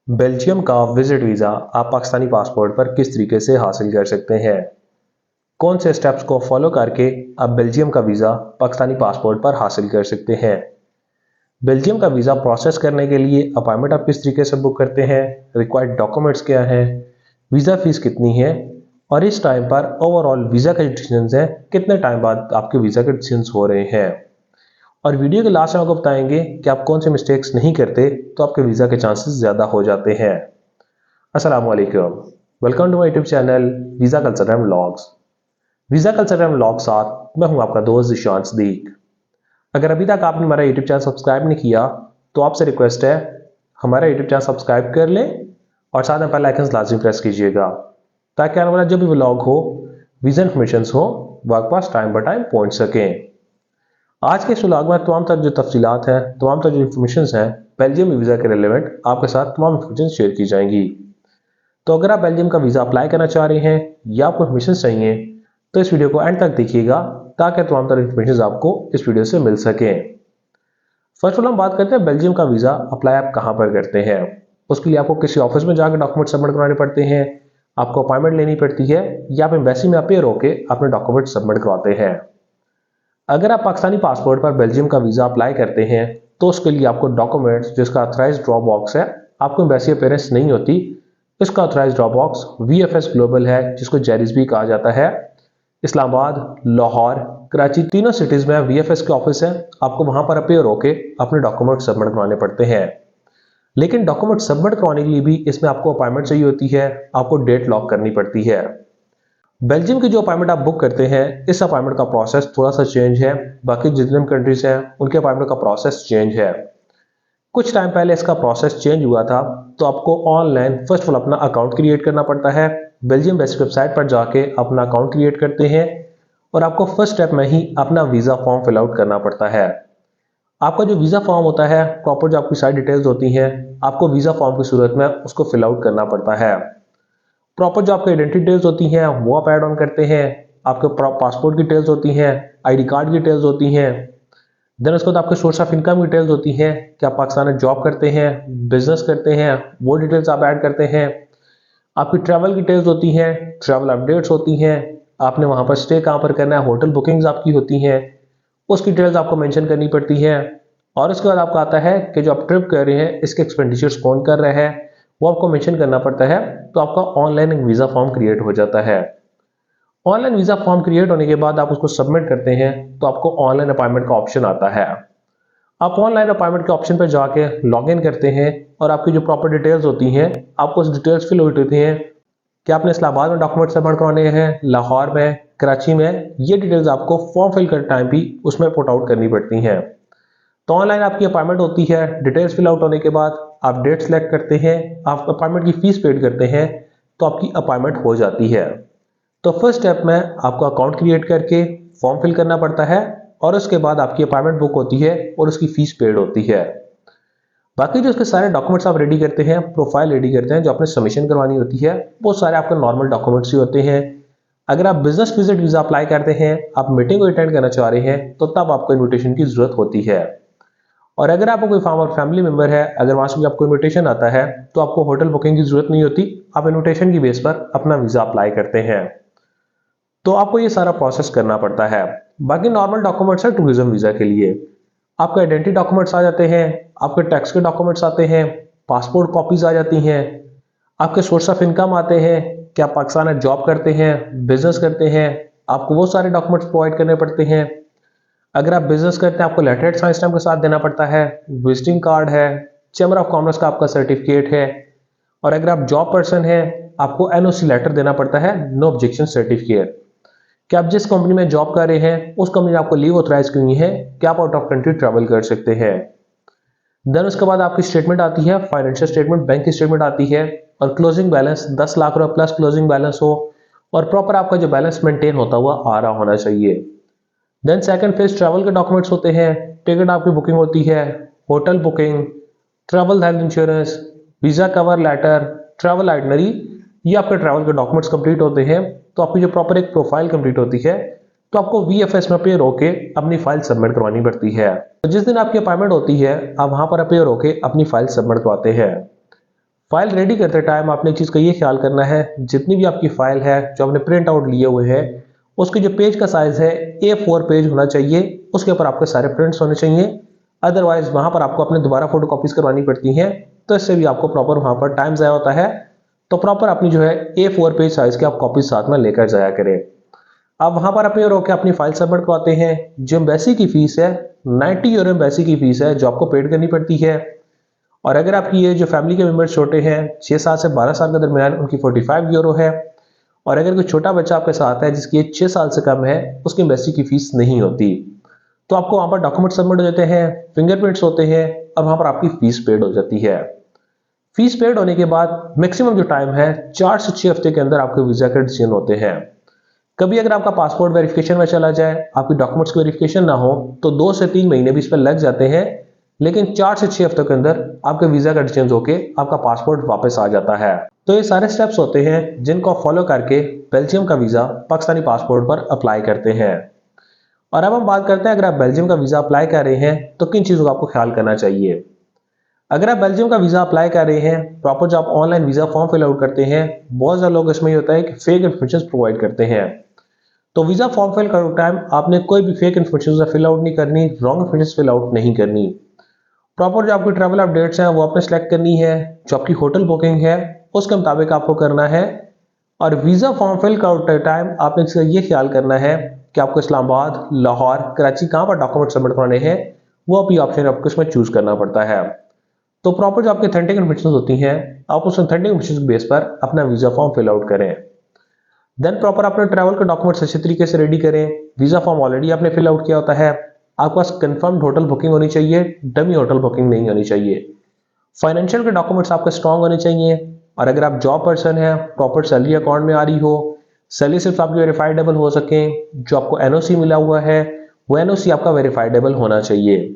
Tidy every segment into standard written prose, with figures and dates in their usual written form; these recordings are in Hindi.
बेल्जियम का विजिट वीज़ा आप पाकिस्तानी पासपोर्ट पर किस तरीके से हासिल कर सकते हैं। कौन से स्टेप्स को फॉलो करके आप बेल्जियम का वीज़ा पाकिस्तानी पासपोर्ट पर हासिल कर सकते हैं। बेल्जियम का वीज़ा प्रोसेस करने के लिए अपॉइंटमेंट आप किस तरीके से बुक करते हैं, रिक्वायर्ड डॉक्यूमेंट्स क्या हैं, वीज़ा फीस कितनी है और इस टाइम पर ओवरऑल वीज़ा के डिसीजंस हैं, कितने टाइम बाद आपके वीज़ा के डिसीजंस हो रहे हैं। और वीडियो के लास्ट में आपको बताएंगे कि आप कौन से मिस्टेक्स नहीं करते तो आपके वीज़ा के चांसेस ज़्यादा हो जाते हैं। अस्सलाम वालेकुम, welcome to my YouTube channel visa culture and vlogs. Visa culture and vlog साथ मैं हूं आपका दोस्त ज़िशान सदीक। अगर अभी तक आपने हमारा यूट्यूब चैनल सब्सक्राइब नहीं किया तो आपसे रिक्वेस्ट है हमारा यूट्यूब चैनल सब्सक्राइब कर लें और साथ में बेल आइकन लाजमी प्रेस कीजिएगा ताकि आने वाला जो भी व्लॉग हो, वीज़ा इन्फॉर्मेशन हो, वो आपके पास टाइम बाय टाइम पहुँच सकें। आज के इस व्लॉग में तमाम तरह जो तफसीलात हैं, तमाम तरह जो इन्फॉर्मेशन हैं बेल्जियम वीज़ा के रिलेवेंट आपके साथ तमाम इन्फॉर्मेशन शेयर की जाएंगी। तो अगर आप बेल्जियम का वीज़ा अप्लाई करना चाह रहे हैं या आपको इन्फॉर्मेशन चाहिए तो इस वीडियो को एंड तक देखिएगा ताकि तमाम तरह इन्फॉर्मेशन आपको इस वीडियो से मिल सके। फर्स्ट ऑफ ऑल हम बात करते हैं बेल्जियम का वीज़ा अप्लाई आप कहाँ पर करते हैं। उसके लिए आपको किसी ऑफिस में जाकर डॉक्यूमेंट सबमिट करवाने पड़ते हैं, आपको अपॉइंटमेंट लेनी पड़ती है या आप एम्बेसी में अपेयर होकर अपने डॉक्यूमेंट सबमिट करवाते हैं। अगर आप पाकिस्तानी पासपोर्ट पर बेल्जियम का वीज़ा अप्लाई करते हैं तो उसके लिए आपको डॉक्यूमेंट्स जिसका ऑथराइज्ड ड्रॉप बॉक्स है, आपको एम्बेसी अपीयरेंस नहीं होती। इसका authorised drop box VFS global है जिसको जेरिस भी कहा जाता है। इस्लामाबाद, लाहौर, कराची तीनों सिटीज़ में वीएफएस के ऑफिस है। आपको वहां पर अपेयर होके अपने डॉक्यूमेंट सबमिट करवाने पड़ते हैं। लेकिन डॉक्यूमेंट सबमिट करवाने के लिए भी इसमें आपको अपॉइंटमेंट चाहिए होती है, आपको डेट लॉक करनी पड़ती है। बेल्जियम की जो अपॉइंटमेंट आप बुक करते हैं, इस अपॉइंटमेंट का प्रोसेस थोड़ा सा चेंज है। बाकी जितने कंट्रीज हैं उनके अपॉइंटमेंट का प्रोसेस चेंज है। कुछ टाइम पहले इसका प्रोसेस चेंज हुआ था तो आपको ऑनलाइन फर्स्ट ऑफ ऑल अपना अकाउंट क्रिएट करना पड़ता है। बेल्जियम बेसिक वेबसाइट पर जाके अपना अकाउंट क्रिएट करते हैं और आपको फर्स्ट स्टेप में ही अपना वीज़ा फॉर्म फिल आउट करना पड़ता है। आपका जो वीज़ा फॉर्म होता है, प्रॉपर जो आपकी सारी डिटेल्स होती हैं, आपको वीज़ा फॉर्म की सूरत में उसको फिल आउट करना पड़ता है। प्रॉपर जो आपकी आइडेंटिटी डिटेल्स होती हैं वो आप ऐड ऑन करते हैं। आपके पासपोर्ट की डिटेल्स होती हैं, आईडी कार्ड की डिटेल्स होती हैं। देन उसके बाद आपके सोर्स ऑफ इनकम की डिटेल्स होती हैं कि आप पाकिस्तान में जॉब करते हैं, बिजनेस करते हैं, वो डिटेल्स आप ऐड करते हैं। आपकी ट्रैवल की डिटेल्स होती हैं, ट्रैवल अपडेट्स होती हैं, आपने वहाँ पर स्टे कहाँ पर करना है, होटल बुकिंग्स आपकी होती हैं, उसकी डिटेल्स आपको मेंशन करनी पड़ती है। और उसके बाद आपका आता है कि जो आप ट्रिप कर रहे हैं इसके एक्सपेंडिचर्स कौन कर रहा है, वो आपको मेंशन करना पड़ता है। तो आपका ऑनलाइन एक वीज़ा फॉर्म क्रिएट हो जाता है। ऑनलाइन वीज़ा फॉर्म क्रिएट होने के बाद आप उसको सबमिट करते हैं तो आपको ऑनलाइन अपॉइंटमेंट का ऑप्शन आता है। आप ऑनलाइन अपॉइंटमेंट के ऑप्शन पर जाके लॉग इन करते हैं और आपकी जो प्रॉपर डिटेल्स होती हैं आपको उस डिटेल्स फिल होती हैं कि आपने इस्लामाबाद में डॉक्यूमेंट सबमिट करवाने हैं, लाहौर में, कराची में, ये डिटेल्स आपको फॉर्म फिल करते टाइम भी उसमें पुट आउट करनी पड़ती हैं। तो ऑनलाइन आपकी अपॉइंटमेंट होती है। डिटेल्स फिल आउट होने के बाद आप डेट सेलेक्ट करते हैं, आप अपॉइंटमेंट की फीस पेड करते हैं तो आपकी अपॉइंटमेंट हो जाती है। तो फर्स्ट स्टेप में आपको अकाउंट क्रिएट करके फॉर्म फिल करना पड़ता है और उसके बाद आपकी अपॉइंटमेंट बुक होती है और उसकी फीस पेड होती है। बाकी जो उसके सारे डॉक्यूमेंट्स आप रेडी करते हैं, प्रोफाइल रेडी करते हैं, जो आपने सबमिशन करवानी होती है, वो सारे आपके नॉर्मल डॉक्यूमेंट्स ही होते हैं। अगर आप बिजनेस विजिट वीज़ा अप्लाई करते हैं, आप मीटिंग को अटेंड करना चाह रहे हैं तो तब आपको इन्विटेशन की जरूरत होती है। और अगर आपको कोई फार्मर फैमिली मेंबर है, अगर वहां से आपको इन्विटेशन आता है तो आपको होटल बुकिंग की जरूरत नहीं होती, आप इन्विटेशन की बेस पर अपना वीज़ा अप्लाई करते हैं। तो आपको ये सारा प्रोसेस करना पड़ता है। बाकी नॉर्मल डॉक्यूमेंट्स है टूरिज्म वीज़ा के लिए। आपके आइडेंटिटी डॉक्यूमेंट्स आ जाते हैं, आपके टैक्स के डॉक्यूमेंट्स आते हैं, पासपोर्ट कॉपीज आ जाती हैं, आपके सोर्स ऑफ इनकम आते हैं कि आप पाकिस्तान में जॉब करते हैं, बिजनेस करते हैं, आपको वो सारे डॉक्यूमेंट्स प्रोवाइड करने पड़ते हैं। अगर आप बिजनेस करते हैं आपको लेटर एट साइंस स्टैम्प के साथ देना पड़ता है, विजिटिंग कार्ड है, चैम्बर ऑफ कॉमर्स का आपका सर्टिफिकेट है। और अगर आप जॉब पर्सन है आपको एनओसी लेटर देना पड़ता है, नो ऑब्जेक्शन सर्टिफिकेट, कि आप जिस कंपनी में जॉब कर रहे हैं उस कंपनी ने आपको लीव ऑथराइज की हुई है कि आप आउट ऑफ कंट्री ट्रैवल कर सकते हैं। देन उसके बाद आपकी स्टेटमेंट आती है, फाइनेंशियल स्टेटमेंट, बैंक की स्टेटमेंट आती है और क्लोजिंग बैलेंस 10 लाख रुपए प्लस क्लोजिंग बैलेंस हो और प्रॉपर आपका जो बैलेंस मेंटेन होता हुआ आ रहा होना चाहिए। देन सेकंड फेज ट्रैवल के डॉक्यूमेंट्स होते हैं, टिकट आपकी बुकिंग होती है, hotel booking, travel health insurance, visa cover letter, travel itinerary, ये आपके ट्रैवल के डॉक्यूमेंट्स कंप्लीट होते हैं। तो आपकी जो प्रॉपर एक प्रोफाइल कंप्लीट होती है तो आपको वीएफएस में अपेयर होके अपनी फाइल सबमिट करवानी पड़ती है। तो जिस दिन आपकी अपॉइंटमेंट होती है आप वहां पर अपेयर होके अपनी फाइल सबमिट करवाते हैं। फाइल रेडी करते टाइम आपने एक चीज़ का ये ख्याल करना है, जितनी भी आपकी फाइल है जो आपने प्रिंट आउट लिए हुए हैं, उसके जो पेज का साइज़ है A4 पेज होना चाहिए, उसके ऊपर आपके सारे प्रिंट्स होने चाहिए। अदरवाइज वहाँ पर आपको अपने दोबारा फोटो कॉपीज करवानी पड़ती हैं, तो इससे भी आपको प्रॉपर वहाँ पर टाइम ज़ाया होता है। तो प्रॉपर अपनी जो है A4 पेज साइज़ की आप कॉपीज साथ में लेकर जाया करें। आप वहाँ पर अपने रोके अपनी फाइल सबमिट करवाते हैं। जो एम्बेसी की फीस है 90 यूरो एम्बेसी की फीस है जो आपको पेड करनी पड़ती है। और अगर आपकी ये जो फैमिली के मेंबर्स छोटे हैं 6 साल से 12 साल के दरमियान, उनकी 45 यूरो है। और अगर कोई छोटा बच्चा आपके साथ है जिसकी एज 6 साल से कम है, उसकी एम्बेसी की फीस नहीं होती। तो आपको वहाँ पर डॉक्यूमेंट सबमिट हो जाते हैं, फिंगरप्रिंट्स होते हैं और वहाँ पर आपकी फीस पेड हो जाती है। फीस पेड होने के बाद मैक्सिमम जो टाइम है 4 से 6 हफ्ते के अंदर आपके वीज़ा के डिसीजन होते हैं। कभी अगर आपका पासपोर्ट वेरिफिकेशन में चला जाए, आपकी डॉक्यूमेंट्स की वेरिफिकेशन ना हो, तो 2 से 3 महीने भी इस पर लग जाते हैं। लेकिन 4 से 6 हफ्तों के अंदर आपके वीज़ा का डिसीजन होके आपका पासपोर्ट वापस आ जाता है। तो ये सारे स्टेप्स होते हैं जिनको आप फॉलो करके बेल्जियम का वीज़ा पाकिस्तानी पासपोर्ट पर अप्लाई करते हैं। और अब हम बात करते हैं, अगर आप बेल्जियम का वीज़ा अप्लाई कर रहे हैं तो किन चीज़ों का आपको ख्याल करना चाहिए। अगर आप बेल्जियम का वीज़ा अप्लाई कर रहे हैं, प्रॉपर जो आप online visa form fill out करते हैं, बहुत ज़्यादा लोग इसमें ये होता है कि फेक इन्फॉर्मेशन प्रोवाइड करते हैं। तो वीज़ा फॉर्म फिल करते टाइम आपने कोई भी फेक इन्फॉर्मेशन फिल आउट नहीं करनी, रॉन्ग इन्फॉर्मेशन फिल आउट नहीं करनी। प्रॉपर जो आपकी ट्रैवल अपडेट्स हैं वो आपने सेलेक्ट करनी है, जो आपकी होटल बुकिंग है उसके मुताबिक आपको करना है। और वीज़ा फॉर्म फिल करते टाइम आपने इसका ये ख्याल करना है कि आपको इस्लामाबाद, लाहौर, कराची कहाँ पर डॉक्यूमेंट सबमिट कराने हैं, वो भी ऑप्शन आपको इसमें चूज करना पड़ता है। तो प्रॉपर जो आपकी ऑथेंटिक इन्फॉर्मेशन होती हैं, आप उस ऑथेंटिक इन्फॉर्मेशन के बेस पर अपना वीज़ा फॉर्म फिल आउट करें। देन प्रॉपर अपने ट्रैवल के डॉक्यूमेंट्स अच्छे तरीके से रेडी करें। वीज़ा फॉर्म ऑलरेडी आपने फिल आउट किया होता है, आपके पास कंफर्म्ड होटल बुकिंग होनी चाहिए, डमी होटल बुकिंग नहीं होनी चाहिए। फाइनेंशियल के डॉक्यूमेंट्स आपके स्ट्रांग होने चाहिए। और अगर आप जॉब पर्सन हैं, प्रॉपर सैलरी अकाउंट में आ रही हो, सैलरी सिर्फ आपकी वेरीफाइडेबल हो सके, जो आपको एनओसी मिला हुआ है वो एनओसी आपका वेरीफाइडेबल होना चाहिए।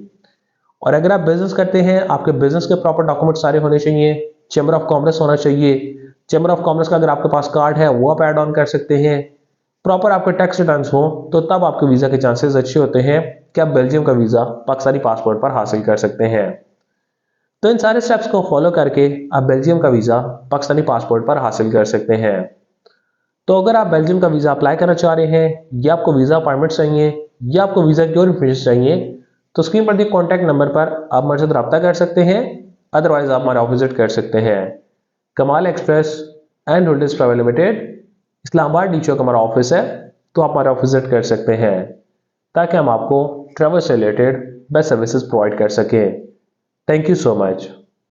और अगर आप बिजनेस करते हैं, आपके बिजनेस के प्रॉपर डॉक्यूमेंट सारे होने चाहिए। चैम्बर ऑफ कॉमर्स होना चाहिए, चैम्बर ऑफ कॉमर्स का अगर आपके पास कार्ड है वो आप ऐड ऑन कर सकते हैं। प्रॉपर आपके टैक्स रिटर्न्स हो, तो तब आपके वीज़ा के चांसेस अच्छे होते हैं कि आप बेल्जियम का वीज़ा पाकिस्तानी पासपोर्ट पर हासिल कर सकते हैं। तो इन सारे स्टेप्स को फॉलो करके आप बेल्जियम का वीज़ा पाकिस्तानी पासपोर्ट पर हासिल कर सकते हैं। तो अगर आप बेल्जियम का वीज़ा अप्लाई करना चाह रहे हैं, या आपको वीज़ा अपॉइंटमेंट चाहिए, या आपको वीज़ा की और इन्फॉर्मेशन चाहिए, तो स्क्रीन पर दिए कॉन्टैक्ट नंबर पर आप हमारे साथ रब्ता कर सकते हैं। अदरवाइज आप हमारा विजिट कर सकते हैं। Kamal express and holders private limited, Islamabad D Chowk हमारा ऑफिस है। तो आप हमारा विजिट कर सकते हैं ताकि हम आपको ट्रैवल से रिलेटेड बेस्ट सर्विसेज प्रोवाइड कर सकें। Thank you so much.